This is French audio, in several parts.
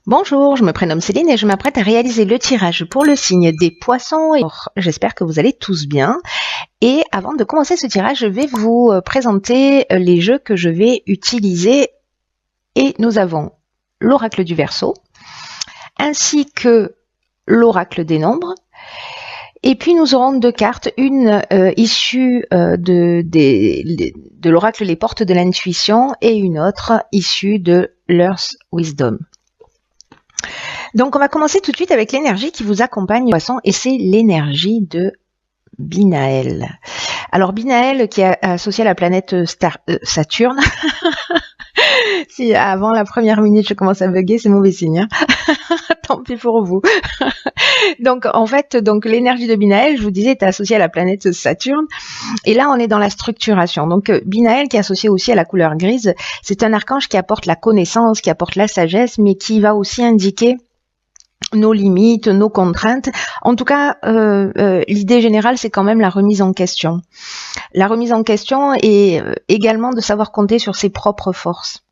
Bonjour, je me prénomme Céline et je m'apprête à réaliser le tirage pour le signe des poissons. J'espère que vous allez tous bien. Et avant de commencer ce tirage, je vais vous présenter les jeux que je vais utiliser. Et nous avons l'oracle du Verseau, ainsi que l'oracle des nombres. Et puis nous aurons deux cartes, une issue de l'oracle Les Portes de l'Intuition et une autre issue de l'Earth Wisdom. Donc on va commencer tout de suite avec l'énergie qui vous accompagne, poisson, et c'est l'énergie de Binaël. Alors Binaël qui est associé à la planète Saturne. Si avant la première minute je commence à bugger, c'est mauvais signe. Hein. Tant pis pour vous. Donc en fait, l'énergie de Binaël, je vous disais, est associée à la planète Saturne. Et là, on est dans la structuration. Donc Binaël, qui est associé aussi à la couleur grise, c'est un archange qui apporte la connaissance, qui apporte la sagesse, mais qui va aussi indiquer nos limites, nos contraintes. En tout cas, l'idée générale, c'est quand même la remise en question. La remise en question est également de savoir compter sur ses propres forces.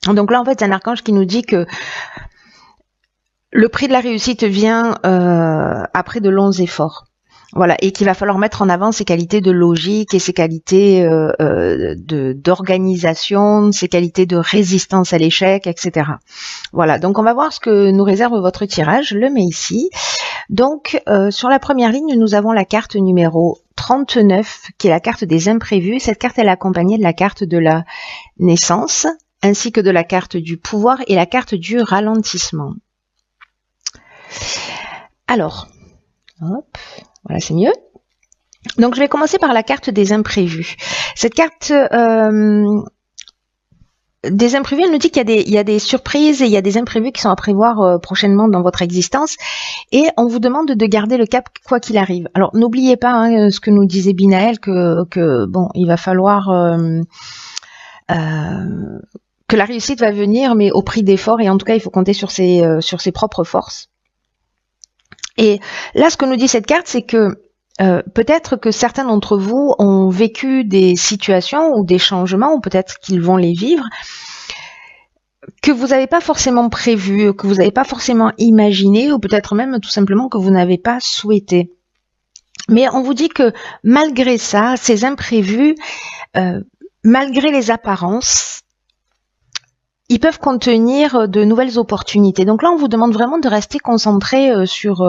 Donc là, en fait, c'est un archange qui nous dit que le prix de la réussite vient après de longs efforts. Voilà, et qu'il va falloir mettre en avant ses qualités de logique et ses qualités d'organisation, ses qualités de résistance à l'échec, etc. Voilà, donc on va voir ce que nous réserve votre tirage. Je le mets ici. Donc, sur la première ligne, nous avons la carte numéro 39, qui est la carte des imprévus. Cette carte, elle est accompagnée de la carte de la naissance, ainsi que de la carte du pouvoir et la carte du ralentissement. Alors, hop, voilà, c'est mieux. Donc, je vais commencer par la carte des imprévus. Cette carte des imprévus, elle nous dit qu'il y a des surprises et il y a des imprévus qui sont à prévoir prochainement dans votre existence. Et on vous demande de garder le cap quoi qu'il arrive. Alors, n'oubliez pas hein, ce que nous disait Binaël, que bon, il va falloir que la réussite va venir, mais au prix d'efforts. Et en tout cas, il faut compter sur ses propres forces. Et là, ce que nous dit cette carte, c'est que peut-être que certains d'entre vous ont vécu des situations ou des changements, ou peut-être qu'ils vont les vivre, que vous n'avez pas forcément prévu, que vous n'avez pas forcément imaginé, ou peut-être même tout simplement que vous n'avez pas souhaité. Mais on vous dit que malgré ça, ces imprévus, malgré les apparences, ils peuvent contenir de nouvelles opportunités. Donc là, on vous demande vraiment de rester concentré sur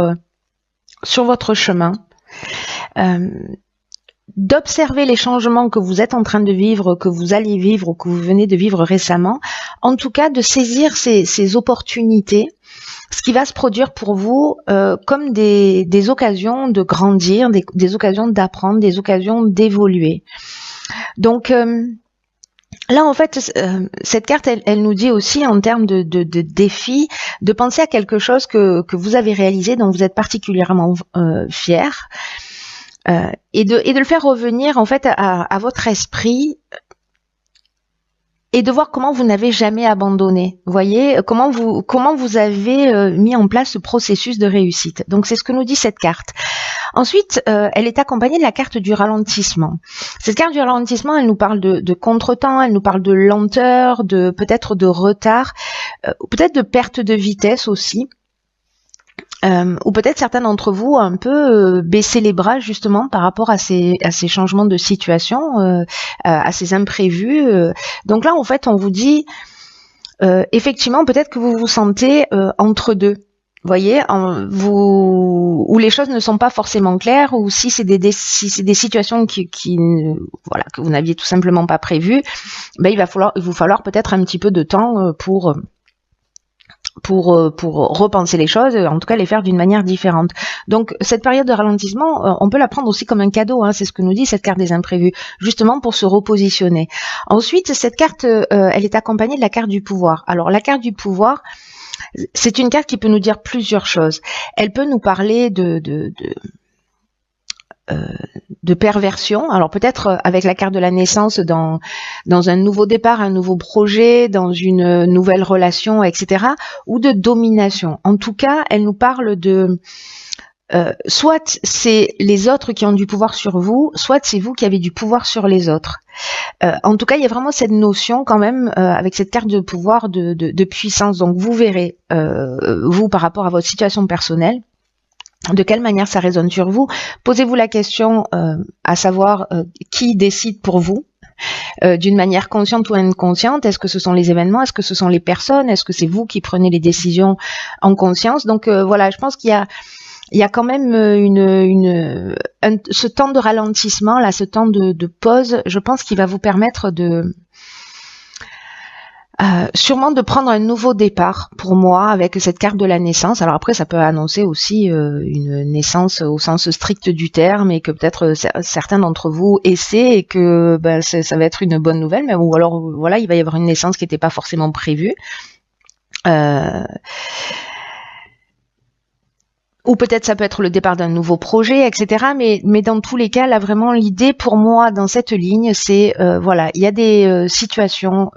votre chemin, d'observer les changements que vous êtes en train de vivre, que vous allez vivre ou que vous venez de vivre récemment. En tout cas, de saisir ces opportunités, ce qui va se produire pour vous comme des occasions de grandir, des occasions d'apprendre, des occasions d'évoluer. Donc, là, en fait, cette carte, elle nous dit aussi, en termes de défis, de penser à quelque chose que vous avez réalisé, dont vous êtes particulièrement fier, et de le faire revenir, en fait, à votre esprit, et de voir comment vous n'avez jamais abandonné. Vous voyez, comment vous avez mis en place ce processus de réussite. Donc, c'est ce que nous dit cette carte. Ensuite, elle est accompagnée de la carte du ralentissement. Cette carte du ralentissement, elle nous parle de contretemps, elle nous parle de lenteur, peut-être de retard, peut-être de perte de vitesse aussi. Ou peut-être certains d'entre vous ont un peu baissé les bras justement par rapport à ces changements de situation, à ces imprévus. Donc là, en fait, on vous dit, effectivement, peut-être que vous vous sentez entre deux. Vous voyez, où les choses ne sont pas forcément claires, ou si c'est des situations voilà, que vous n'aviez tout simplement pas prévues, ben il va vous falloir peut-être un petit peu de temps pour repenser les choses, en tout cas les faire d'une manière différente. Donc cette période de ralentissement, on peut la prendre aussi comme un cadeau, hein, c'est ce que nous dit cette carte des imprévus, justement pour se repositionner. Ensuite, cette carte, elle est accompagnée de la carte du pouvoir. Alors la carte du pouvoir, c'est une carte qui peut nous dire plusieurs choses. Elle peut nous parler de perversion. Alors peut-être avec la carte de la naissance dans un nouveau départ, un nouveau projet, dans une nouvelle relation, etc. ou de domination. En tout cas, elle nous parle de soit c'est les autres qui ont du pouvoir sur vous, soit c'est vous qui avez du pouvoir sur les autres. En tout cas, il y a vraiment cette notion quand même avec cette carte de pouvoir de puissance. Donc vous verrez, vous par rapport à votre situation personnelle, de quelle manière ça résonne sur vous. Posez-vous la question à savoir qui décide pour vous, d'une manière consciente ou inconsciente. Est-ce que ce sont les événements? Est-ce que ce sont les personnes? Est-ce que c'est vous qui prenez les décisions en conscience? Donc voilà, je pense qu'il y a quand même ce temps de ralentissement, là, ce temps de pause, je pense qu'il va vous permettre sûrement de prendre un nouveau départ pour moi avec cette carte de la naissance. Alors après, ça peut annoncer aussi une naissance au sens strict du terme et que peut-être certains d'entre vous essaient et que ça va être une bonne nouvelle, mais ou alors voilà, il va y avoir une naissance qui n'était pas forcément prévue. Ou peut-être ça peut être le départ d'un nouveau projet, etc. Mais dans tous les cas, là vraiment l'idée pour moi dans cette ligne, c'est voilà, il y a des situations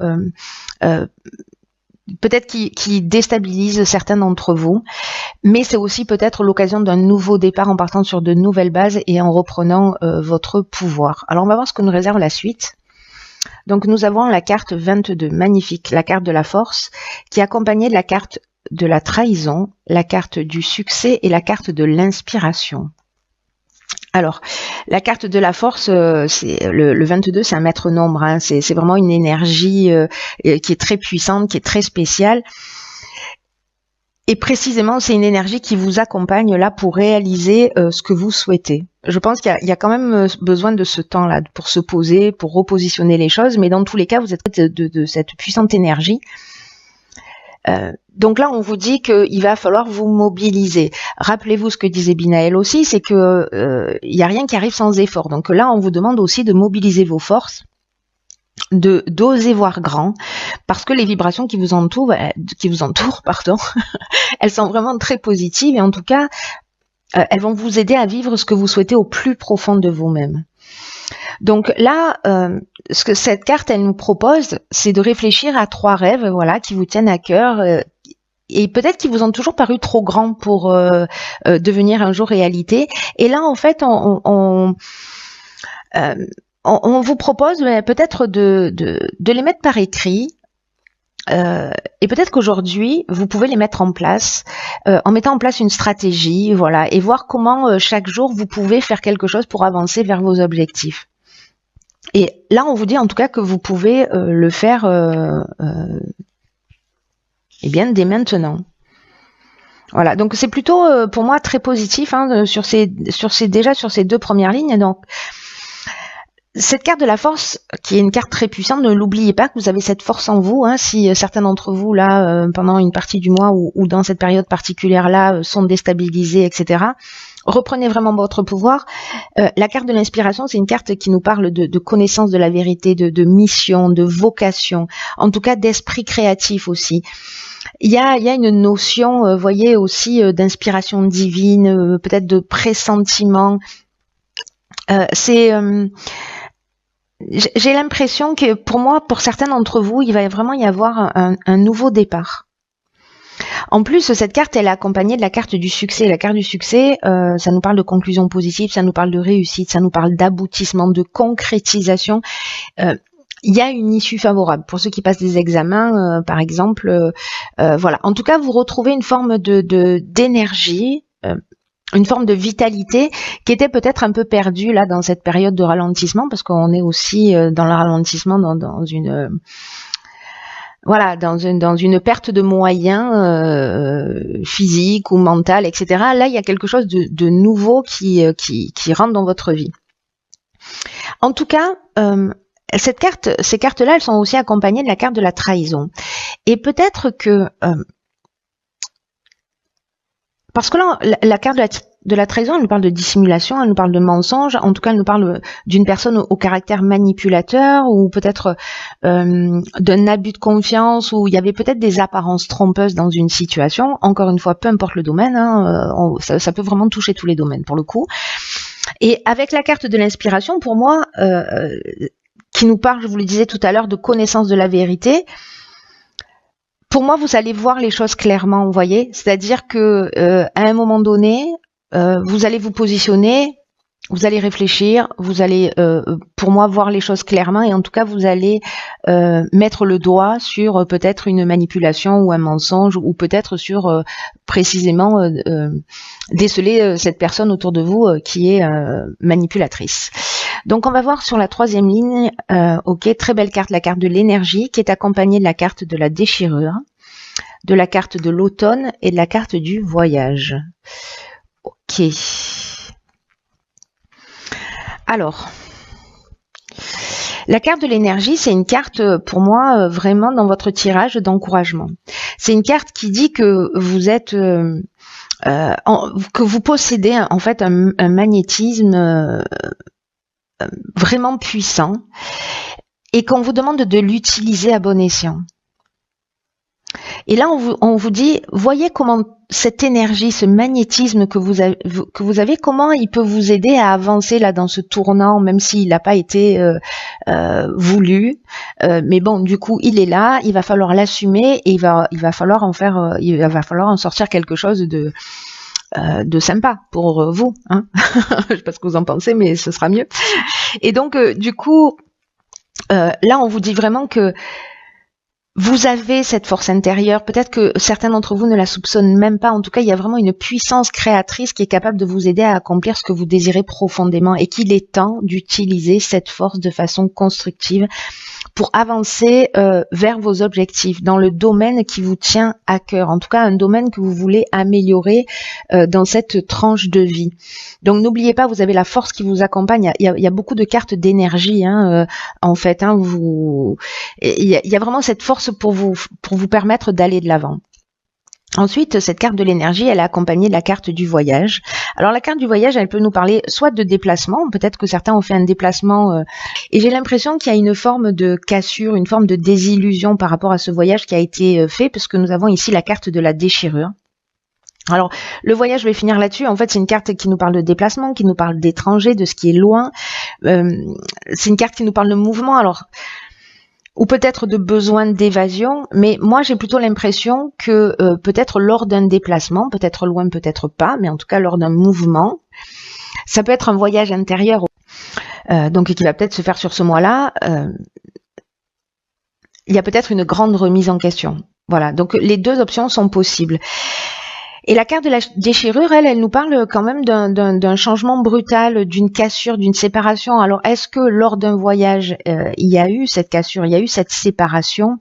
peut-être qui déstabilisent certains d'entre vous, mais c'est aussi peut-être l'occasion d'un nouveau départ en partant sur de nouvelles bases et en reprenant votre pouvoir. Alors on va voir ce que nous réserve la suite. Donc nous avons la carte 22, magnifique, la carte de la force, qui est accompagnée de la carte de la trahison, la carte du succès et la carte de l'inspiration. Alors, la carte de la force, c'est le 22, c'est un maître nombre, hein, c'est vraiment une énergie qui est très puissante, qui est très spéciale. Et précisément, c'est une énergie qui vous accompagne là pour réaliser ce que vous souhaitez. Je pense qu'il y a quand même besoin de ce temps-là pour se poser, pour repositionner les choses, mais dans tous les cas, vous êtes de cette puissante énergie. Donc là, on vous dit qu'il va falloir vous mobiliser. Rappelez-vous ce que disait Binaël aussi, c'est que il n'y a rien qui arrive sans effort. Donc là, on vous demande aussi de mobiliser vos forces, d'oser voir grand, parce que les vibrations qui vous entourent, pardon, elles sont vraiment très positives et en tout cas, elles vont vous aider à vivre ce que vous souhaitez au plus profond de vous-même. Donc là, ce que cette carte elle nous propose, c'est de réfléchir à 3 rêves, voilà, qui vous tiennent à cœur et peut-être qui vous ont toujours paru trop grands pour devenir un jour réalité. Et là, en fait, on vous propose peut-être de les mettre par écrit. Et peut-être qu'aujourd'hui, vous pouvez les mettre en place en mettant en place une stratégie, voilà, et voir comment chaque jour vous pouvez faire quelque chose pour avancer vers vos objectifs. Et là, on vous dit en tout cas que vous pouvez le faire eh bien dès maintenant. Voilà, donc c'est plutôt pour moi très positif hein, sur ces 2 premières lignes. Donc cette carte de la force, qui est une carte très puissante, ne l'oubliez pas que vous avez cette force en vous. Hein, si certains d'entre vous, là, pendant une partie du mois ou dans cette période particulière-là, sont déstabilisés, etc., reprenez vraiment votre pouvoir. La carte de l'inspiration, c'est une carte qui nous parle de connaissance de la vérité, de mission, de vocation, en tout cas d'esprit créatif aussi. Il y a une notion, voyez, aussi d'inspiration divine, peut-être de pressentiment. J'ai l'impression que pour certains d'entre vous, il va vraiment y avoir un nouveau départ. En plus, cette carte, elle est accompagnée de la carte du succès. La carte du succès, ça nous parle de conclusion positive, ça nous parle de réussite, ça nous parle d'aboutissement, de concrétisation. Il y a une issue favorable. Pour ceux qui passent des examens, par exemple, voilà. En tout cas, vous retrouvez une forme d'énergie, une forme de vitalité qui était peut-être un peu perdue là dans cette période de ralentissement, parce qu'on est aussi dans le ralentissement dans une perte de moyens physiques ou mentales, etc. Là, il y a quelque chose de nouveau qui rentre dans votre vie. En tout cas, ces cartes-là, elles sont aussi accompagnées de la carte de la trahison. Et peut-être que parce que là, la carte de la trahison, elle nous parle de dissimulation, elle nous parle de mensonge, en tout cas, elle nous parle d'une personne au caractère manipulateur ou peut-être d'un abus de confiance où il y avait peut-être des apparences trompeuses dans une situation. Encore une fois, peu importe le domaine, hein, ça peut vraiment toucher tous les domaines pour le coup. Et avec la carte de l'inspiration, pour moi, qui nous parle, je vous le disais tout à l'heure, de connaissance de la vérité, pour moi, vous allez voir les choses clairement, vous voyez. C'est-à-dire que à un moment donné, vous allez vous positionner, vous allez réfléchir, vous allez, pour moi, voir les choses clairement et en tout cas, vous allez mettre le doigt sur peut-être une manipulation ou un mensonge ou peut-être sur précisément déceler cette personne autour de vous qui est manipulatrice. Donc, on va voir sur la troisième ligne, ok, très belle carte, la carte de l'énergie qui est accompagnée de la carte de la déchirure, de la carte de l'automne et de la carte du voyage. Ok. Alors, la carte de l'énergie, c'est une carte pour moi vraiment dans votre tirage d'encouragement. C'est une carte qui dit que vous êtes, que vous possédez en fait un magnétisme vraiment puissant et qu'on vous demande de l'utiliser à bon escient. Et là, on vous dit, voyez comment cette énergie, ce magnétisme que vous avez, comment il peut vous aider à avancer là dans ce tournant, même s'il n'a pas été voulu. Mais bon, du coup, il est là, il va falloir l'assumer et il va falloir en faire, il va falloir en sortir quelque chose de sympa pour vous. Hein. Je sais pas ce que vous en pensez, mais ce sera mieux. Et donc, du coup, là, on vous dit vraiment que vous avez cette force intérieure, peut-être que certains d'entre vous ne la soupçonnent même pas, en tout cas il y a vraiment une puissance créatrice qui est capable de vous aider à accomplir ce que vous désirez profondément et qu'il est temps d'utiliser cette force de façon constructive pour avancer vers vos objectifs dans le domaine qui vous tient à cœur, en tout cas un domaine que vous voulez améliorer dans cette tranche de vie. Donc n'oubliez pas, vous avez la force qui vous accompagne, il y a beaucoup de cartes d'énergie en fait, il y a vraiment cette force pour vous permettre d'aller de l'avant. Ensuite, cette carte de l'énergie, elle est accompagnée de la carte du voyage. Alors la carte du voyage, elle peut nous parler soit de déplacement, peut-être que certains ont fait un déplacement, et j'ai l'impression qu'il y a une forme de cassure, une forme de désillusion par rapport à ce voyage qui a été fait, parce que nous avons ici la carte de la déchirure. Alors, le voyage, je vais finir là-dessus. En fait, c'est une carte qui nous parle de déplacement, qui nous parle d'étranger, de ce qui est loin. C'est une carte qui nous parle de mouvement. Alors, ou peut-être de besoin d'évasion, mais moi j'ai plutôt l'impression que peut-être lors d'un déplacement, peut-être loin, peut-être pas, mais en tout cas lors d'un mouvement, ça peut être un voyage intérieur, donc qui va peut-être se faire sur ce mois-là, il y a peut-être une grande remise en question. Voilà, donc les deux options sont possibles. Et la carte de la déchirure, elle nous parle quand même d'un changement brutal, d'une cassure, d'une séparation. Alors, est-ce que lors d'un voyage, il y a eu cette cassure, il y a eu cette séparation,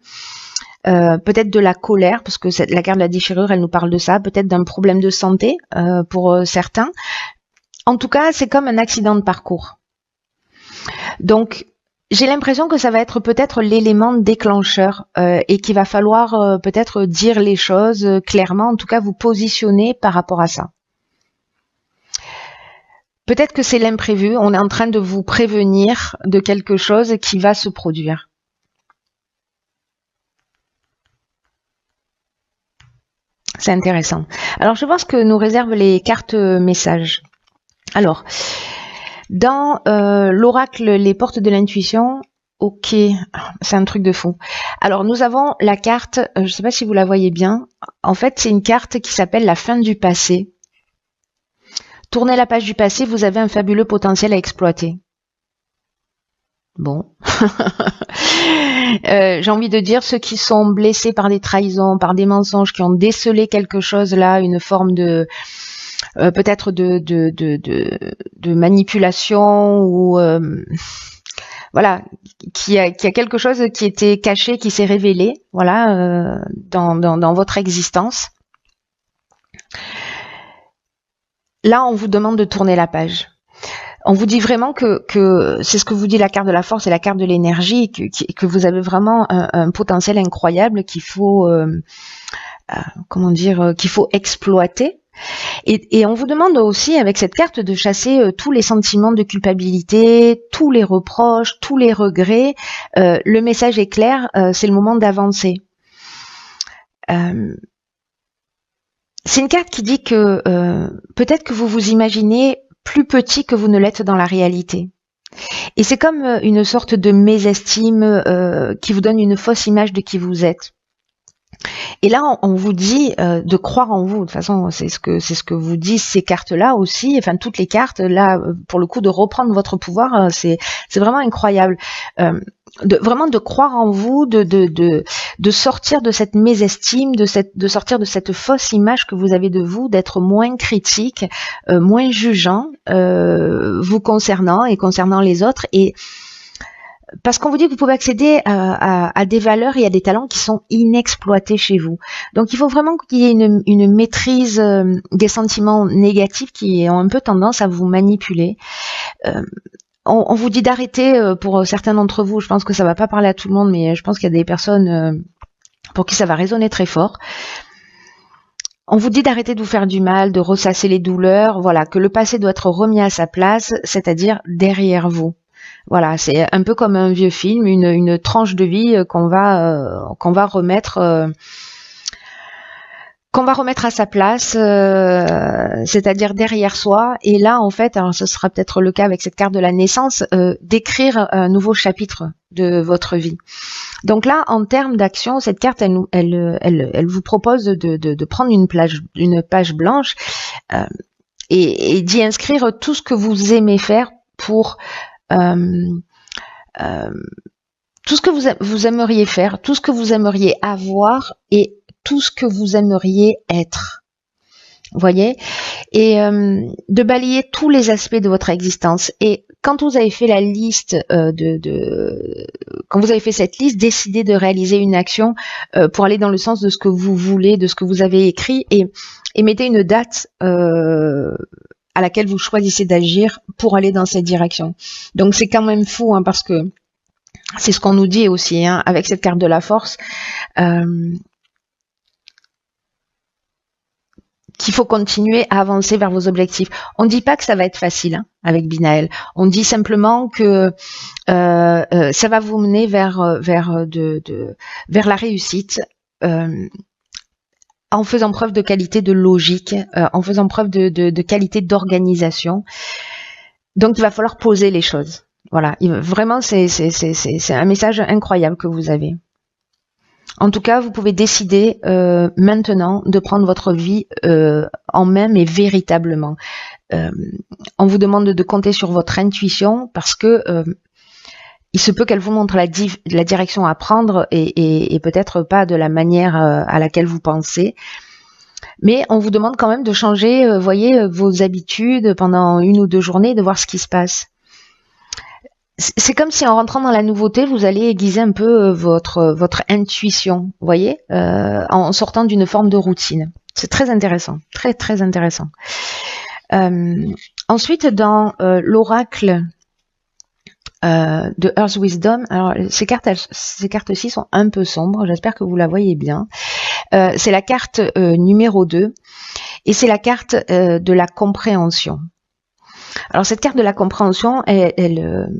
peut-être de la colère, parce que la carte de la déchirure, elle nous parle de ça, peut-être d'un problème de santé pour certains. En tout cas, c'est comme un accident de parcours. Donc, j'ai l'impression que ça va être peut-être l'élément déclencheur et qu'il va falloir peut-être dire les choses clairement, en tout cas vous positionner par rapport à ça. Peut-être que c'est l'imprévu, on est en train de vous prévenir de quelque chose qui va se produire. C'est intéressant. Alors je vais voir ce que nous réservent les cartes messages. Alors, dans l'oracle Les Portes de l'intuition, ok, c'est un truc de fou. Alors nous avons la carte, je ne sais pas si vous la voyez bien, en fait c'est une carte qui s'appelle la fin du passé. Tournez la page du passé, vous avez un fabuleux potentiel à exploiter. Bon. J'ai envie de dire ceux qui sont blessés par des trahisons, par des mensonges, qui ont décelé quelque chose là, une forme de... peut-être de manipulation ou voilà, qui a quelque chose qui était caché, qui s'est révélé, voilà, dans votre existence. Là, on vous demande de tourner la page. On vous dit vraiment que c'est ce que vous dit la carte de la force et la carte de l'énergie, que vous avez vraiment un potentiel incroyable qu'il faut, comment dire, qu'il faut exploiter. Et on vous demande aussi avec cette carte de chasser tous les sentiments de culpabilité, tous les reproches, tous les regrets. Le message est clair, c'est le moment d'avancer. C'est une carte qui dit que peut-être que vous vous imaginez plus petit que vous ne l'êtes dans la réalité. Et c'est comme une sorte de mésestime qui vous donne une fausse image de qui vous êtes. Et là, on vous dit de croire en vous. De toute façon, c'est ce que vous disent ces cartes-là aussi. Enfin, toutes les cartes là, pour le coup, de reprendre votre pouvoir, c'est vraiment incroyable. Vraiment de croire en vous, de sortir de cette mésestime, de sortir de cette fausse image que vous avez de vous, d'être moins critique, moins jugeant vous concernant et concernant les autres. Et parce qu'on vous dit que vous pouvez accéder à des valeurs et à des talents qui sont inexploités chez vous. Donc il faut vraiment qu'il y ait une maîtrise des sentiments négatifs qui ont un peu tendance à vous manipuler. On vous dit d'arrêter pour certains d'entre vous, je pense que ça va pas parler à tout le monde, mais je pense qu'il y a des personnes pour qui ça va résonner très fort. On vous dit d'arrêter de vous faire du mal, de ressasser les douleurs, voilà, que le passé doit être remis à sa place, c'est-à-dire derrière vous. Voilà, c'est un peu comme un vieux film, une tranche de vie qu'on va remettre à sa place, c'est-à-dire derrière soi. Et là, en fait, alors ce sera peut-être le cas avec cette carte de la naissance, d'écrire un nouveau chapitre de votre vie. Donc là, en termes d'action, cette carte, elle vous propose de prendre une page blanche et d'y inscrire tout ce que vous aimez faire pour tout ce que vous aimeriez faire, tout ce que vous aimeriez avoir et tout ce que vous aimeriez être. Vous voyez? Et de balayer tous les aspects de votre existence. Et quand vous avez fait la liste quand vous avez fait cette liste, décidez de réaliser une action pour aller dans le sens de ce que vous voulez, de ce que vous avez écrit, et mettez une date à laquelle vous choisissez d'agir pour aller dans cette direction. Donc c'est quand même fou, hein, parce que c'est ce qu'on nous dit aussi, hein, avec cette carte de la force, qu'il faut continuer à avancer vers vos objectifs. On ne dit pas que ça va être facile, hein, avec Binaël. On dit simplement que ça va vous mener vers la réussite, en faisant preuve de qualité de logique, en faisant preuve de qualité d'organisation. Donc il va falloir poser les choses. Voilà, vraiment c'est un message incroyable que vous avez. En tout cas, vous pouvez décider maintenant de prendre votre vie en main, mais véritablement. On vous demande de compter sur votre intuition parce que il se peut qu'elle vous montre la direction à prendre et peut-être pas de la manière à laquelle vous pensez. Mais on vous demande quand même de changer, voyez, vos habitudes pendant 1 ou 2 journées, de voir ce qui se passe. C'est comme si en rentrant dans la nouveauté, vous allez aiguiser un peu votre intuition, vous voyez, en sortant d'une forme de routine. C'est très intéressant, très très intéressant. Ensuite, dans l'oracle de Earth Wisdom, alors ces cartes-ci sont un peu sombres, j'espère que vous la voyez bien. C'est la carte numéro 2 et c'est la carte de la compréhension. Alors cette carte de la compréhension, elle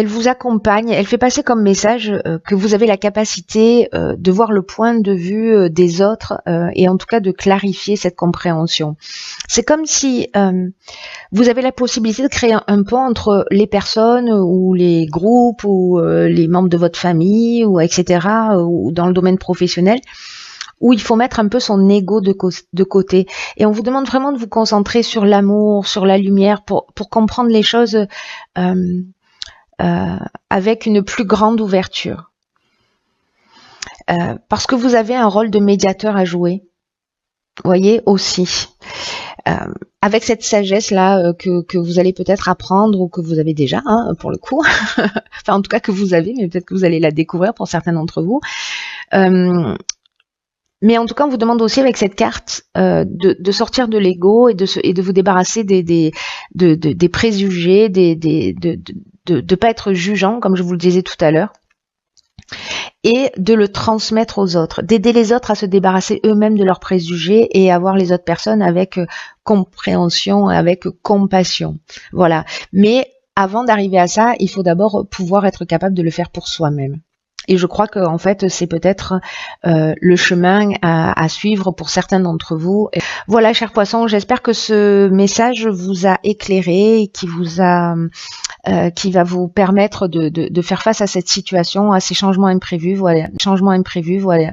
vous accompagne, elle fait passer comme message que vous avez la capacité de voir le point de vue des autres et en tout cas de clarifier cette compréhension. C'est comme si vous avez la possibilité de créer un pont entre les personnes ou les groupes ou les membres de votre famille ou etc. ou dans le domaine professionnel, où il faut mettre un peu son ego de côté. Et on vous demande vraiment de vous concentrer sur l'amour, sur la lumière, pour comprendre les choses avec une plus grande ouverture. Parce que vous avez un rôle de médiateur à jouer, voyez, aussi. Avec cette sagesse-là que vous allez peut-être apprendre ou que vous avez déjà, hein, pour le coup. Enfin, en tout cas que vous avez, mais peut-être que vous allez la découvrir pour certains d'entre vous. Mais en tout cas, on vous demande aussi avec cette carte de sortir de l'ego et de vous débarrasser des préjugés, de pas être jugeant, comme je vous le disais tout à l'heure, et de le transmettre aux autres, d'aider les autres à se débarrasser eux-mêmes de leurs préjugés et à voir les autres personnes avec compréhension, avec compassion. Voilà. Mais avant d'arriver à ça, il faut d'abord pouvoir être capable de le faire pour soi-même. Et je crois que en fait, c'est peut-être le chemin à suivre pour certains d'entre vous. Et voilà, chers poissons, j'espère que ce message vous a éclairé, qui va vous permettre de faire face à cette situation, à ces changements imprévus. Voilà,